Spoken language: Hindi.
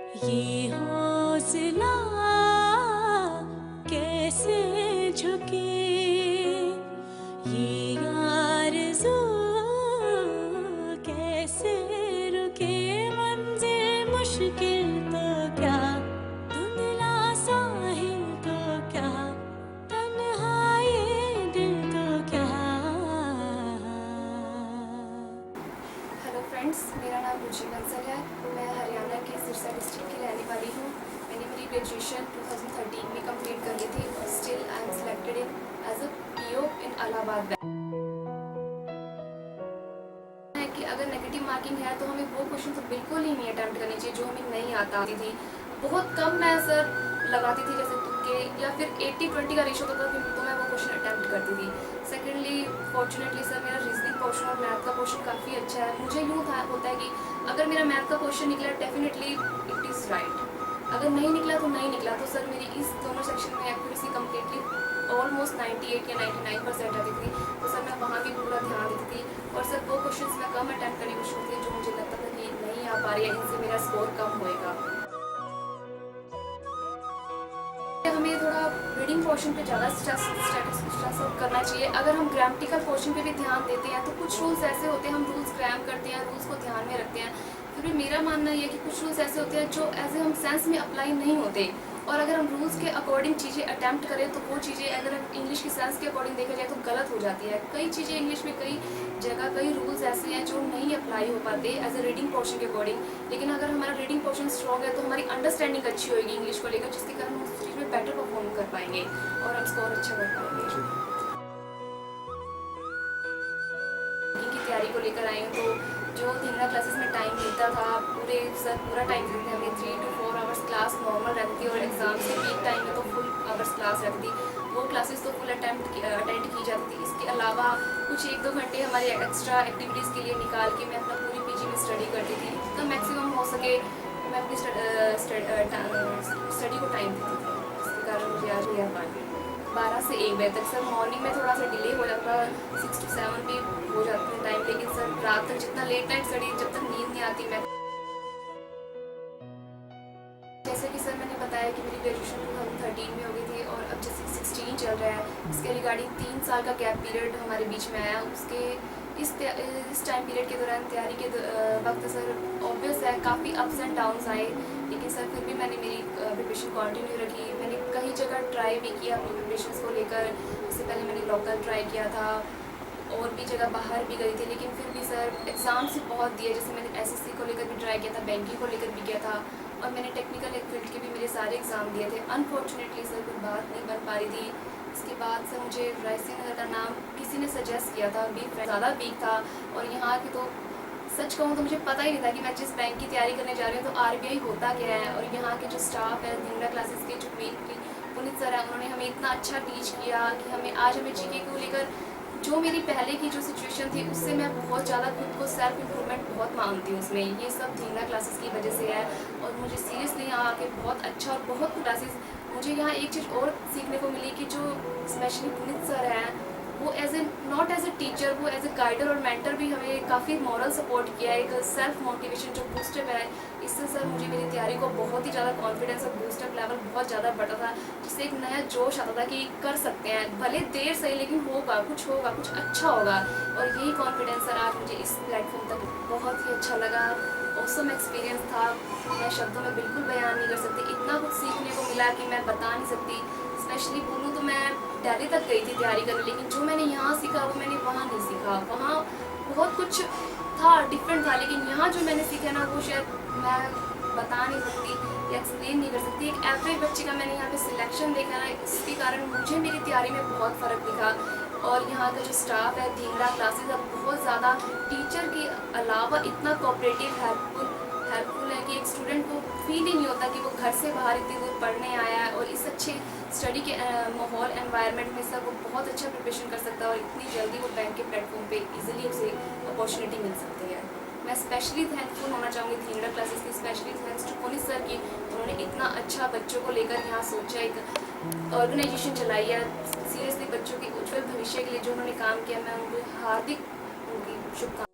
ये हौसला कैसे झुके, ये आरज़ू कैसे रुके। मंजिल मुश्किल तो क्या, धुंधला साहिल तो क्या, तन्हा ये दिल तो क्या। हेलो फ्रेंड्स, मेरा नाम रुचि बंसल है। मैं हरियाणा के सिरसा डिस्ट्रिक्ट की रहने वाली हूँ। मैंने मेरी ग्रेजुएशन 2013 में कंप्लीट कर ली थी और still I am selected in as a PO in Allahabad bank. है कि अगर नेगेटिव मार्किंग है तो हमें वो क्वेश्चन तो बिल्कुल ही नहीं अटैम्प्ट करनी चाहिए जो हमें नहीं आता थी। बहुत कम मैं सर लगाती थी, जैसे तुक्के या फिर 80-20 का रेशो होता था तो मैं वो क्वेश्चन अटैम्प्ट करती थी। सेकेंडली फॉर्चुनेटली सर मेरा रीजनिंग पोर्शन और मैथ का पोर्शन काफ़ी अच्छा है। मुझे यूँ होता है कि अगर मेरा मैथ का क्वेश्चन निकला डेफिनेटली इट इज़ राइट, अगर नहीं निकला तो नहीं निकला। तो सर मेरी इस दोनों सेक्शन में एक्यूरेसी कम्प्लीटली ऑलमोस्ट 98 या 99% आती थी। तो सर मैं वहाँ भी पूरा ध्यान देती थी और सर वो क्वेश्चंस मैं कम अटैम्प्ट करने की कोशिश करती थी जो मुझे लगता था कि नहीं आ पा रही है, इनसे मेरा स्कोर कम होएगा। हमें थोड़ा रीडिंग पोर्शन पे ज़्यादा स्ट्रेस करना चाहिए। अगर हम ग्रामेटिकल पोर्शन पे भी ध्यान देते हैं तो कुछ रूल्स ऐसे होते हैं, हम रूल्स ग्राम करते हैं, रूल्स को ध्यान में रखते हैं। फिर भी मेरा मानना ये है कि कुछ रूल्स ऐसे होते हैं जो एज ए हम सेंस में अप्लाई नहीं होते, और अगर हम रूल्स के अकॉर्डिंग चीज़ें अटैम्प्ट करें तो वो चीज़ें अगर इंग्लिश की सेंस के अकॉर्डिंग देखा जाए तो गलत हो जाती है। कई चीज़ें इंग्लिश में कई जगह कई रूल्स ऐसे हैं जो नहीं अप्लाई हो पाते एज ए रीडिंग पोर्शन के अकॉर्डिंग। लेकिन अगर हमारा रीडिंग पोर्शन स्ट्रॉग है तो हमारी अंडरस्टैंडिंग अच्छी होगी इंग्लिश को लेकर, जिसके कारण हम उस चीज़ में बेटर परफॉर्म कर पाएंगे और हम स्कोर अच्छा कर पाएंगे। की तैयारी को लेकर आई हूँ तो जो धींगरा क्लासेस में टाइम मिलता था पूरा टाइम देते थे हमें। 3 to 4 आवर्स क्लास नॉर्मल रहती थी और एग्जाम से पीक टाइम में तो फुल आवर्स क्लास रहती थी। वो क्लासेस तो फुल अटेंड की जाती थी। इसके अलावा कुछ 1-2 घंटे हमारे एक्स्ट्रा एक्टिविटीज़ के लिए निकाल के मैं अपना पूरी पीजी में स्टडी करती थी। तो मैक्सिमम हो सके मैं अपनी स्टडी को टाइम देती थी। इसके कारण मुझे आज नहीं आ पाई 12 से 1 बजे तक। सर मॉर्निंग में थोड़ा सा डिले हो जाता, 6 to 7 भी हो जाते हैं टाइम, लेकिन सर रात तक जितना लेट नाइट स्टडी, जब तक नींद नहीं आती मैं। जैसे कि सर मैंने बताया कि मेरी ग्रेजुएशन 2013 में हो गई थी और अब जैसे 16 चल रहा है, इसके रिगार्डिंग 3 साल का गैप पीरियड हमारे बीच में आया। उसके इस टाइम पीरियड के दौरान तैयारी के वक्त सर ऑब्वियस है काफ़ी अप्स एंड डाउन्स आए, लेकिन सर फिर भी मैंने मेरी प्रिपरेशन कंटिन्यू रखी। मैंने कई जगह ट्राई भी किया अपनी प्रिपरेशन को लेकर। इससे पहले मैंने लोकल ट्राई किया था और भी जगह बाहर भी गई थी, लेकिन फिर भी सर एग्ज़ाम से बहुत दिए। जैसे मैंने एसएससी को लेकर भी ट्राई किया था, बैंकिंग को लेकर भी किया था और मैंने टेक्निकल फील्ड के भी मेरे सारे एग्ज़ाम दिए थे। अनफॉर्चुनेटली सर कोई बात नहीं बन पा रही थी। इसके बाद सर मुझे रायसीन नगर का नाम किसी ने सजेस्ट किया था, ज़्यादा वीक था और यहाँ की तो सच कहूँ तो मुझे पता ही नहीं था कि मैं जिस बैंक की तैयारी करने जा रही हूँ तो आरबीआई होता क्या है। और यहाँ के जो स्टाफ है धींगरा क्लासेस के जो मेन पुनीत सर है, उन्होंने हमें इतना अच्छा टीच किया कि आज हमें जीके को लेकर जो मेरी पहले की जो सिचुएशन थी उससे मैं बहुत ज़्यादा खुद को सेल्फ इम्प्रूवमेंट बहुत मानती हूँ उसमें। ये सब धींगरा क्लासेस की वजह से है और मुझे सीरियसली यहाँ आके बहुत अच्छा और बहुत क्लासेस। मुझे यहाँ एक चीज़ और सीखने को मिली कि जो स्पेशली पुनीत सर हैं वो नॉट एज ए टीचर, वो एज ए गाइडर और मेंटर भी हमें काफ़ी मॉरल सपोर्ट किया है, एक सेल्फ मोटिवेशन जो बूस्टअप है। इससे सर मुझे मेरी तैयारी को बहुत ही ज़्यादा कॉन्फिडेंस और बूस्टअप लेवल बहुत ज़्यादा बढ़ा था, जिससे एक नया जोश आता था कि कर सकते हैं, भले देर सही लेकिन होगा, कुछ अच्छा होगा। और यही कॉन्फिडेंस सर आज मुझे इस प्लेटफॉर्म तक बहुत ही अच्छा लगा। ऑसम एक्सपीरियंस था, मैं शब्दों में बिल्कुल बयान नहीं कर सकती। इतना कुछ सीखने को मिला कि मैं बता नहीं सकती। स्पेशली बोलूँ तो मैं दिल्ली तक गई थी तैयारी करने, लेकिन जो मैंने यहाँ सीखा वो मैंने वहाँ नहीं सीखा। वहाँ बहुत कुछ था, डिफरेंट था, लेकिन यहाँ जो मैंने सीखा ना वो शायद मैं बता नहीं सकती या एक्सप्लेन नहीं कर सकती। एक एवरेज बच्चे का मैंने यहाँ पे सिलेक्शन देखा ना, इसके कारण मुझे मेरी तैयारी में बहुत फ़र्क दिखा। और यहाँ का जो स्टाफ है धींगरा क्लासेस अब बहुत ज़्यादा टीचर के अलावा इतना कोऑपरेटिव हेल्पफुल है कि एक स्टूडेंट को फील ही नहीं होता कि वो घर से बाहर इतनी दूर पढ़ने आया है। और इस अच्छे स्टडी के माहौल एनवायरनमेंट में सब वो बहुत अच्छा प्रिपरेशन कर सकता है और इतनी जल्दी वो बैंक के प्लेटफॉर्म पे इजीली उसे अपॉर्चुनिटी मिल सकती है। मैं स्पेशली थैंकफुल होना चाहूँगी धींगरा क्लासेस की, specially thanks to Puneet sir की। उन्होंने इतना अच्छा बच्चों को लेकर यहाँ सोचा, एक ऑर्गेनाइजेशन चलाई है सीरियसली बच्चों के उज्जवल भविष्य के लिए जो उन्होंने काम किया। मैं उनको हार्दिक उनकी शुभकामनाएं